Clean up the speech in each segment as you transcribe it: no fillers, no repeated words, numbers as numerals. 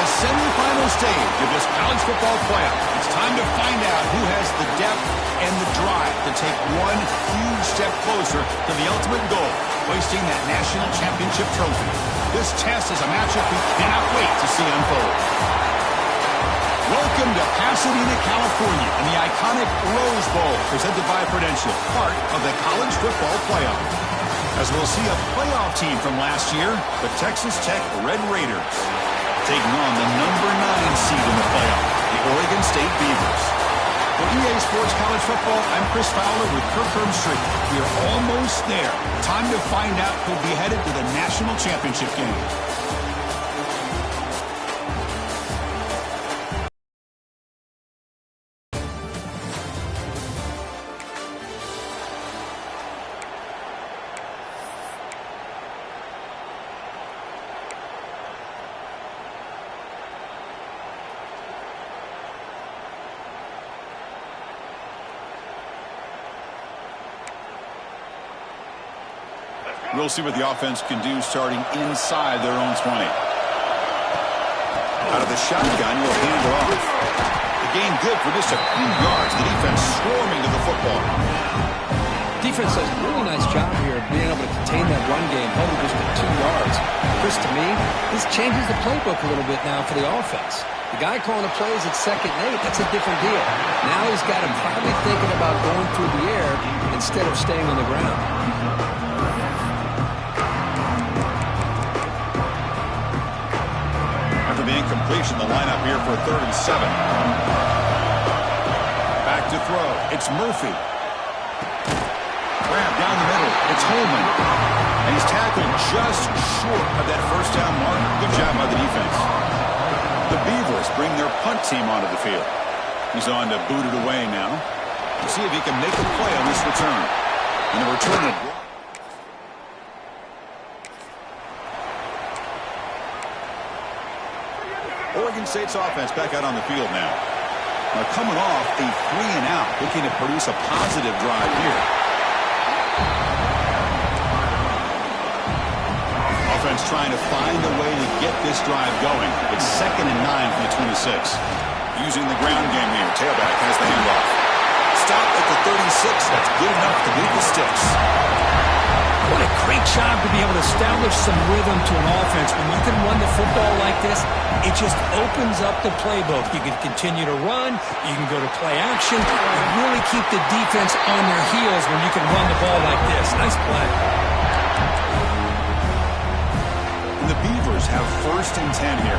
the semifinal stage of this college football playoff. It's time to find out who has the depth and the drive to take one huge step closer to the ultimate goal, hoisting that national championship trophy. This test is a matchup we cannot wait to see unfold. Welcome to Pasadena, California, and the iconic Rose Bowl, presented by Prudential, part of the college football playoff. As we'll see a playoff team from last year, the Texas Tech Red Raiders, taking on the number 9 seed in the playoff, the Oregon State Beavers. For EA Sports College Football, I'm Chris Fowler with Kirk Herbstreit. We are almost there. Time to find out who'll be headed to the national championship game. We'll see what the offense can do starting inside their own 20. Out of the shotgun, he'll hand it off. The gain good for just a few yards. The defense swarming to the football. Defense does a really nice job here of being able to contain that run game, holding just to 2 yards. Chris, to me, this changes the playbook a little bit now for the offense. The guy calling the plays at 2nd and 8, that's a different deal. Now he's got him probably thinking about going through the air instead of staying on the ground. The incompletion, the lineup here for 3rd and 7. Back to throw. It's Murphy. Grab down the middle. It's Holman. And he's tackled just short of that first down mark. Good job by the defense. The Beavers bring their punt team onto the field. He's on to boot it away now. To see if he can make a play on this return. And the return of Oregon State's offense back out on the field now. Now coming off a 3-and-out, looking to produce a positive drive here. Offense trying to find a way to get this drive going. It's 2nd and 9 from the 26. Using the ground game here. Tailback has the handoff. Stop at the 36. That's good enough to beat the sticks. What a great job to be able to establish some rhythm to an offense. When you can run the football like this, it just opens up the playbook. You can continue to run. You can go to play action. And really keep the defense on their heels when you can run the ball like this. Nice play. And the Beavers have 1st and 10 here.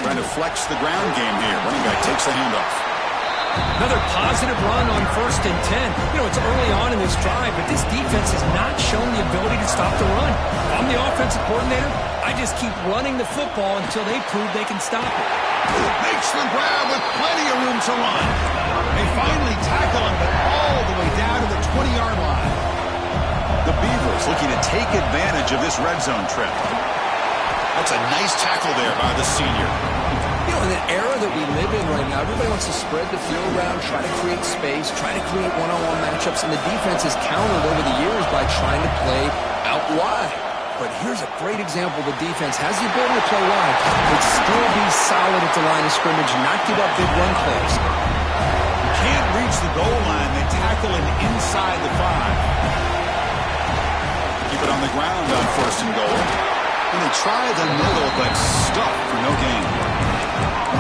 Trying to flex the ground game here. Running back takes the handoff. Another positive run on 1st and 10. You know, it's early on in this drive, but this defense has not shown the ability to stop the run. If I'm the offensive coordinator, I just keep running the football until they prove they can stop it. Makes the grab with plenty of room to run. They finally tackle him, but all the way down to the 20-yard line. The Beavers looking to take advantage of this red zone trip. That's a nice tackle there by the senior. You know, in the era that we live in right now, everybody wants to spread the field around, try to create space, try to create one-on-one matchups, and the defense has countered over the years by trying to play out wide. But here's a great example. The defense has the ability to play wide, but still be solid at the line of scrimmage, not give up big run plays. Can't reach the goal line. They tackle him inside the 5. Keep it on the ground on 1st and goal. And they try the middle, but stuck for no gain.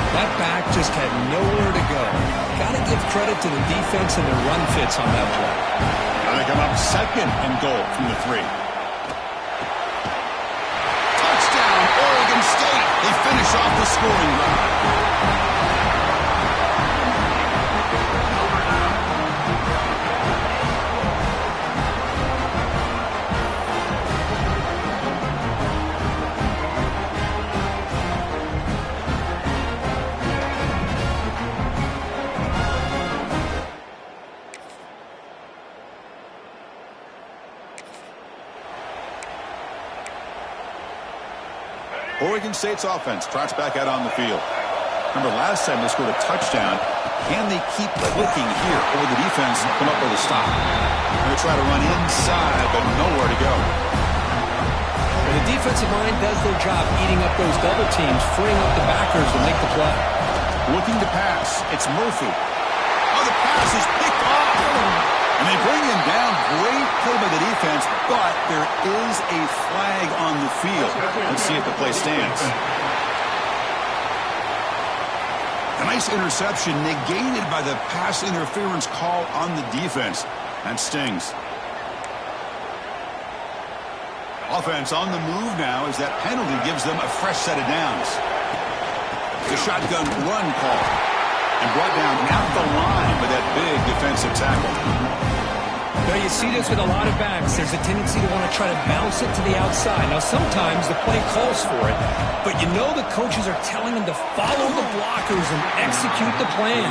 That back just had nowhere to go. Got to give credit to the defense and their run fits on that play. Gotta come up 2nd and goal from the 3. Touchdown, Oregon State. They finish off the scoring drive. Oregon State's offense trots back out on the field. Remember, last time they scored a touchdown. Can they keep clicking here, or will the defense come up with a stop? They try to run inside, but nowhere to go. And the defensive line does their job eating up those double teams, freeing up the backers to make the play. Looking to pass. It's Murphy. Oh, the pass is picked off. And they bring him down. Great play by the defense, but there is a flag on the field. Let's see if the play stands. A nice interception negated by the pass interference call on the defense. That stings. Offense on the move now as that penalty gives them a fresh set of downs. The shotgun run call. And brought down at the line with that big defensive tackle. Now you see this with a lot of backs. There's a tendency to want to try to bounce it to the outside. Now sometimes the play calls for it, but you know the coaches are telling them to follow the blockers and execute the plan.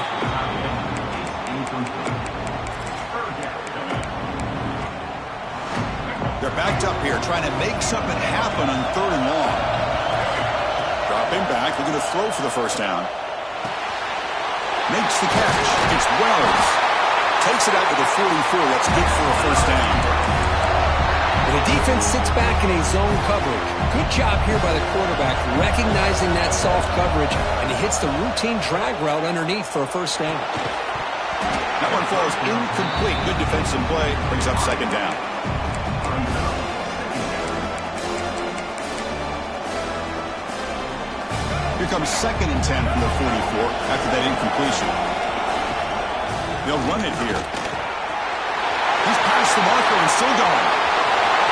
They're backed up here trying to make something happen on 3rd and long. Dropping back, they're going to throw for the first down. Makes the catch. It's Wells. Takes it out to the 44. That's good for a first down. And the defense sits back in a zone coverage. Good job here by the quarterback, recognizing that soft coverage, and he hits the routine drag route underneath for a first down. That one falls incomplete. Good defensive play. Brings up second down. Here comes 2nd and 10 from the 44 after that incompletion. They'll run it here. He's past the marker and still going.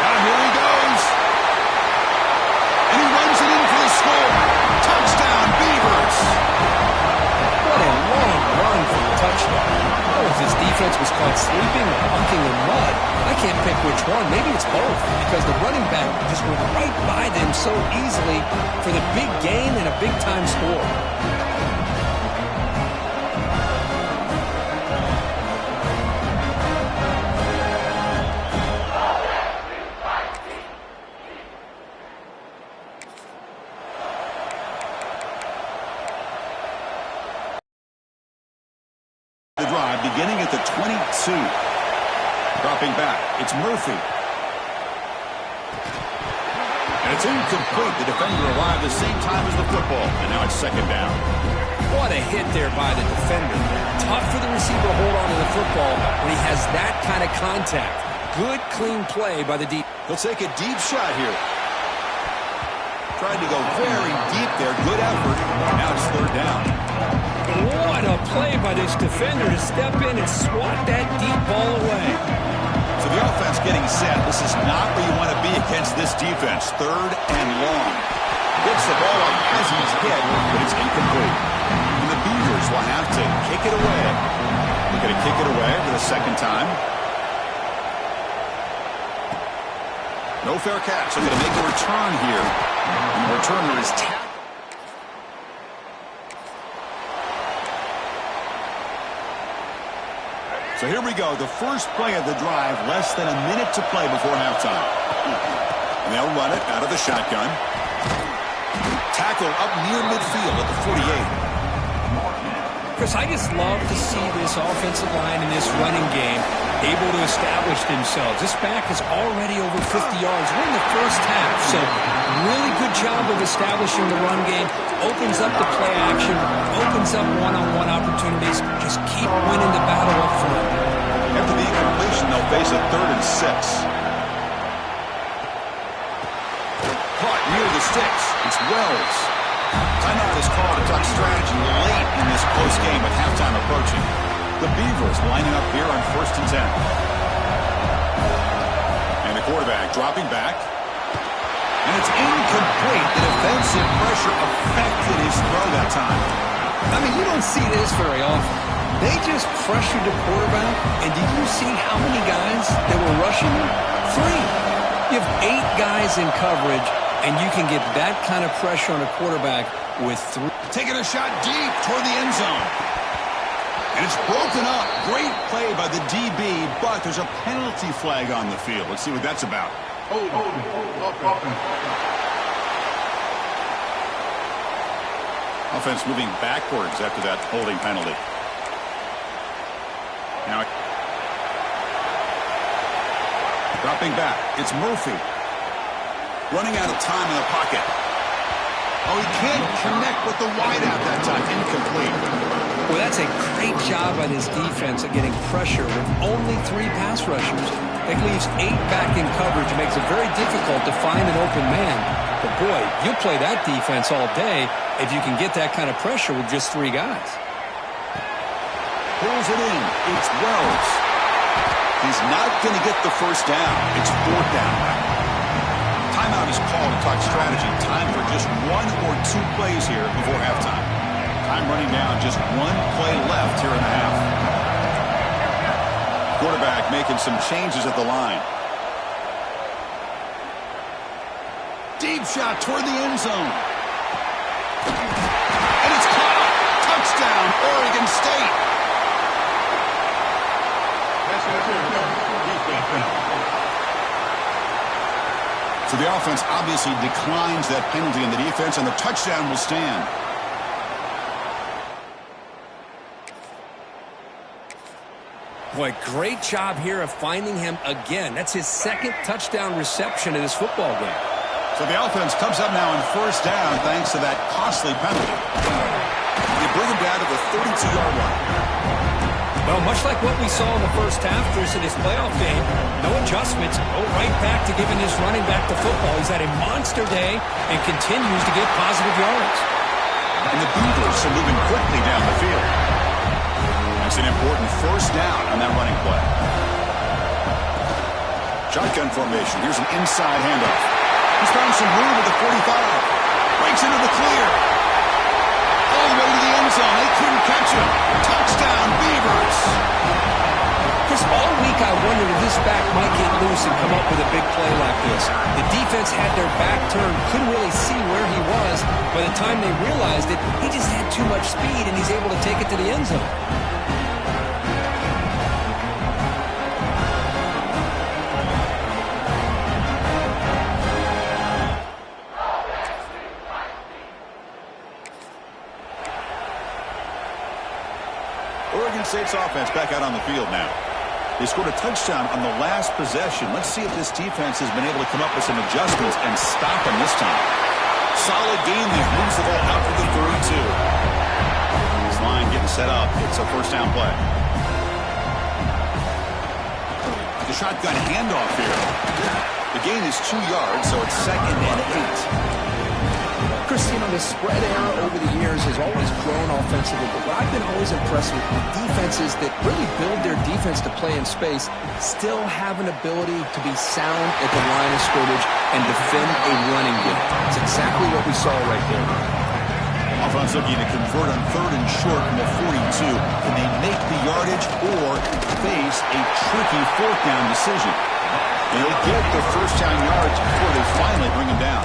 And here he goes. And he runs it in for the score. Touchdown, Beavers. What a long run for the touchdown. Oh, if his defense was caught sleeping or bunking in mud, I can't pick which one. Maybe it's both, because the running back just went right by them so easily for the big gain and a big-time score. The drive beginning at the 22. Dropping back, it's Murphy. And it's incomplete. The defender arrived the same time as the football. And now it's second down. What a hit there by the defender. Tough for the receiver to hold on to the football when he has that kind of contact. Good, clean play by the deep. He'll take a deep shot here. Tried to go very deep there. Good effort. Now it's third down. What a play by this defender to step in and swat that deep ball away. So the offense getting set. This is not where you want to be against this defense. 3rd and long. Gets the ball up as he's hit, but it's incomplete. And the Beavers will have to kick it away. They're going to kick it away for the second time. No fair catch. They're going to make a return here. And the returner is tackled. So here we go, the first play of the drive, less than a minute to play before halftime. And they'll run it out of the shotgun. Tackle up near midfield at the 48. Chris, I just love to see this offensive line in this running game able to establish themselves. This back is already over 50 yards. We're in the first half, so really good job of establishing the run game. Opens up the play action, opens up one-on-one opportunities. Just keep winning the battle up front. After the incompletion, they'll face a 3rd and 6. Caught near the sticks. It's Wells. Timeout is called to talk strategy late in this close game with halftime approaching. The Beavers lining up here on 1st and 10. And the quarterback dropping back. And it's incomplete. The defensive pressure affected his throw that time. I mean, you don't see this very often. They just pressured the quarterback, and did you see how many guys that were rushing him? 3. You have 8 guys in coverage, and you can get that kind of pressure on a quarterback with 3. Taking a shot deep toward the end zone. And it's broken up. Great play by the DB, but there's a penalty flag on the field. Let's see what that's about. Offense moving backwards after that holding penalty. Now Dropping back, it's Murphy. Running out of time in the pocket. Oh, he can't connect with the wideout that time. Incomplete. Well, that's a great job by this defense at getting pressure with only 3 pass rushers. It leaves 8 back in coverage. It makes it very difficult to find an open man. But, boy, you play that defense all day if you can get that kind of pressure with just 3 guys. Pulls it in. It's Wells. He's not going to get the first down. It's 4th down. Timeout is called to talk strategy. Time for just 1 or 2 plays here before halftime. Time running down. Just 1 play left here in the half. Quarterback making some changes at the line. Deep shot toward the end zone. And it's caught. Touchdown, Oregon State. So the offense obviously declines that penalty in the defense, and the touchdown will stand. Boy, great job here of finding him again. That's his 2nd touchdown reception in this football game. So the offense comes up now on 1st down thanks to that costly penalty. They bring him down to the 32-yard line. Well, much like what we saw in the first half versus this playoff game, no adjustments, go right back to giving his running back the football. He's had a monster day and continues to get positive yards. And the Beavers are moving quickly down the field. That's an important 1st down on that running play. Shotgun formation. Here's an inside handoff. He's found some room at the 45. Breaks into the clear. All the way to the end zone. They couldn't catch him. Touchdown, Beavers. Chris, all week I wondered if this back might get loose and come up with a big play like this. The defense had their back turned, couldn't really see where he was. By the time they realized it, he just had too much speed, and he's able to take it to the end zone. Oregon State's offense back out on the field now. They scored a touchdown on the last possession. Let's see if this defense has been able to come up with some adjustments and stop them this time. Solid game there. Moves the ball out to the 32. This line getting set up. It's a 1st down play. The shotgun handoff here. The gain is 2 yards, so it's 2nd and 8. Chris, you know, the spread era over the years has always grown offensively, but what I've been always impressed with defenses that really build their defense to play in space still have an ability to be sound at the line of scrimmage and defend a running game. It's exactly what we saw right there. Offense looking to convert on 3rd and short from the 42. Can they make the yardage or face a tricky 4th down decision? They'll get the 1st down yards before they finally bring him down.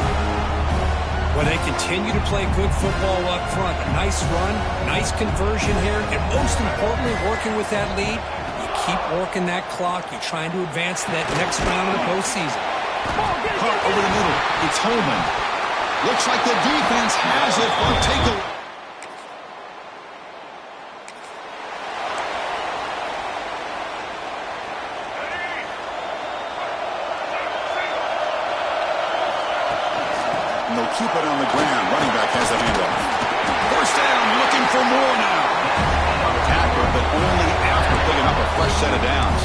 Well, they continue to play good football up front. A nice run, nice conversion here, and most importantly, working with that lead, you keep working that clock. You're trying to advance to that next round of the postseason. Caught over the middle. It's Holman. Looks like the defense has it for a takeaway. And they'll keep it on the ground. Running back has the handoff. 1st down, looking for more now. Tackle, but only after picking up a fresh set of downs.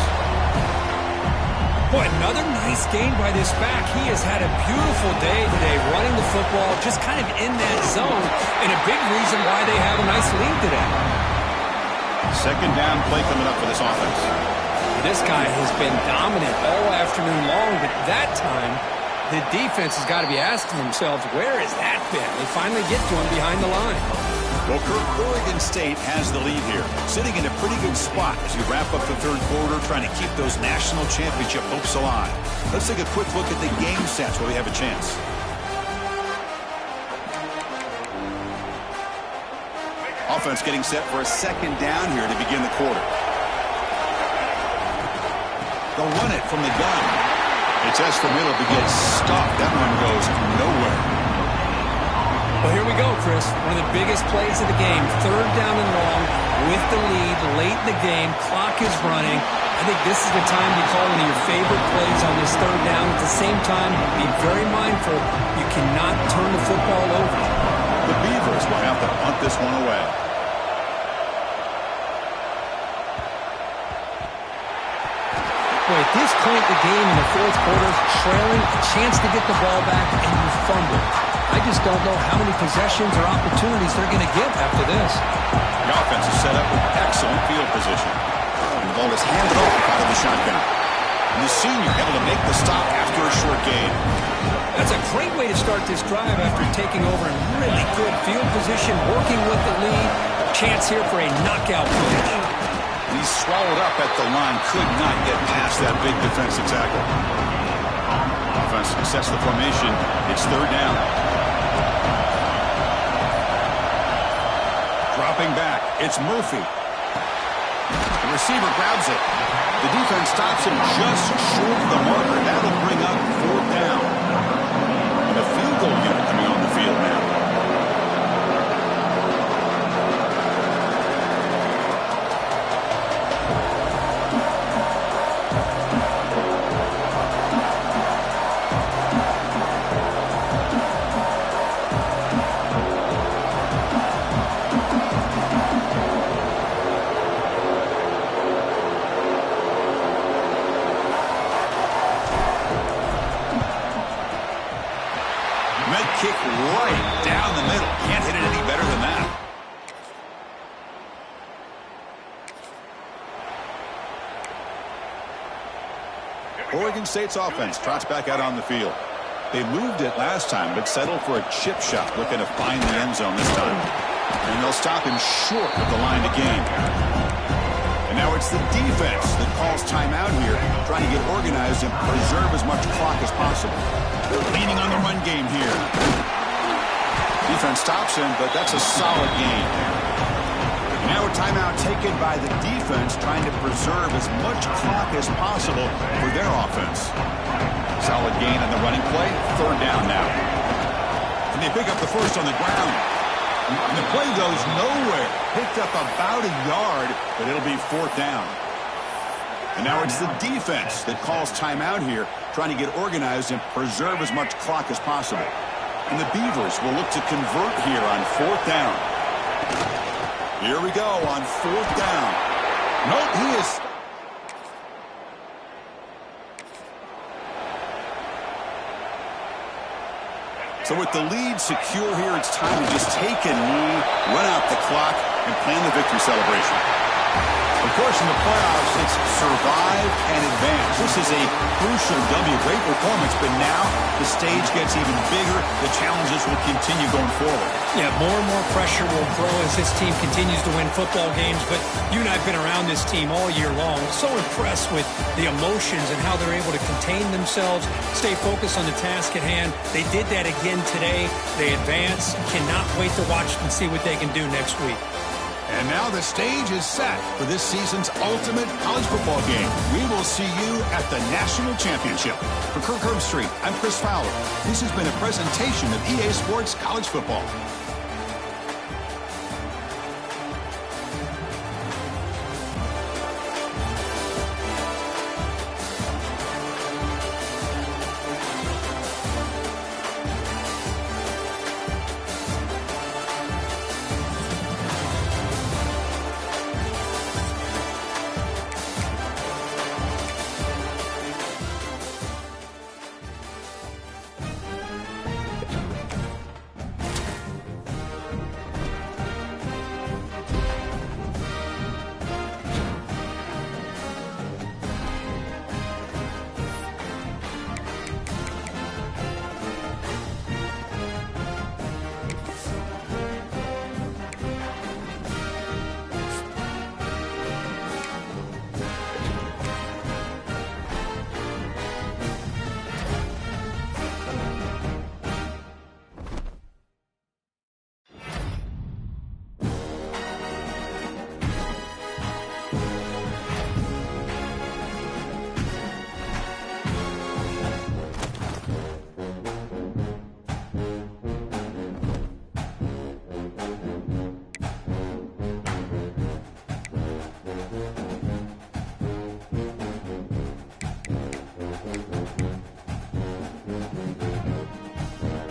Boy, another nice game by this back. He has had a beautiful day today running the football, just kind of in that zone, and a big reason why they have a nice lead today. 2nd down play coming up for this offense. This guy has been dominant all afternoon long, but that time, the defense has got to be asking themselves, where has that been? They finally get to him behind the line. Well, Kirk, Oregon State has the lead here, sitting in a pretty good spot as we wrap up the 3rd quarter, trying to keep those national championship hopes alive. Let's take a quick look at the game stats where we have a chance. Offense getting set for a 2nd down here to begin the quarter. They'll run it from the gun. It's Escamilla to get stopped. That one goes nowhere. Well, here we go, Chris. One of the biggest plays of the game. 3rd down and long with the lead late in the game. Clock is running. I think this is the time to call one of your favorite plays on this third down. At the same time, be very mindful you cannot turn the football over. The Beavers will have to punt this one away. Boy, at this point in the game in the fourth quarter, trailing, a chance to get the ball back, and you fumble. I just don't know how many possessions or opportunities they're going to get after this. The offense is set up with excellent field position. And the ball is handed off out of the shotgun. And the senior able to make the stop after a short gain. That's a great way to start this drive after taking over in really good field position, working with the lead. Chance here for a knockout finish. He's swallowed up at the line, could not get past that big defensive tackle. Offense sets the formation. It's third down. Dropping back, it's Murphy. The receiver grabs it. The defense stops him just short of the marker. That'll bring up fourth down. And a field goal unit coming on the field now. Kick right down the middle. Can't hit it any better than that. Oregon State's offense trots back out on the field. They moved it last time, but settled for a chip shot, looking to find the end zone this time. And they'll stop him short of the line to gain. And now it's the defense that calls timeout here, trying to get organized and preserve as much clock as possible. They're leaning on the run game here. Defense stops him, but that's a solid gain. And now a timeout taken by the defense, trying to preserve as much clock as possible for their offense. Solid gain on the running play. Third down now. And they pick up the first on the ground. And the play goes nowhere. Picked up about a yard, but it'll be fourth down. And now it's the defense that calls timeout here, trying to get organized and preserve as much clock as possible. And the Beavers will look to convert here on fourth down. Here we go on fourth down. Nope, he is... So with the lead secure here, it's time to just take a knee, run out the clock, and plan the victory celebration. Of course, in the playoffs, it's survive and advance. This is a crucial W. Great performance, but now the stage gets even bigger. The challenges will continue going forward. Yeah, more and more pressure will grow as this team continues to win football games. But you and I have been around this team all year long. So impressed with the emotions and how they're able to contain themselves, stay focused on the task at hand. They did that again today. They advance. Cannot wait to watch and see what they can do next week. And now the stage is set for this season's ultimate college football game. We will see you at the National Championship. For Kirk Herbstreit, I'm Chris Fowler. This has been a presentation of EA Sports College Football.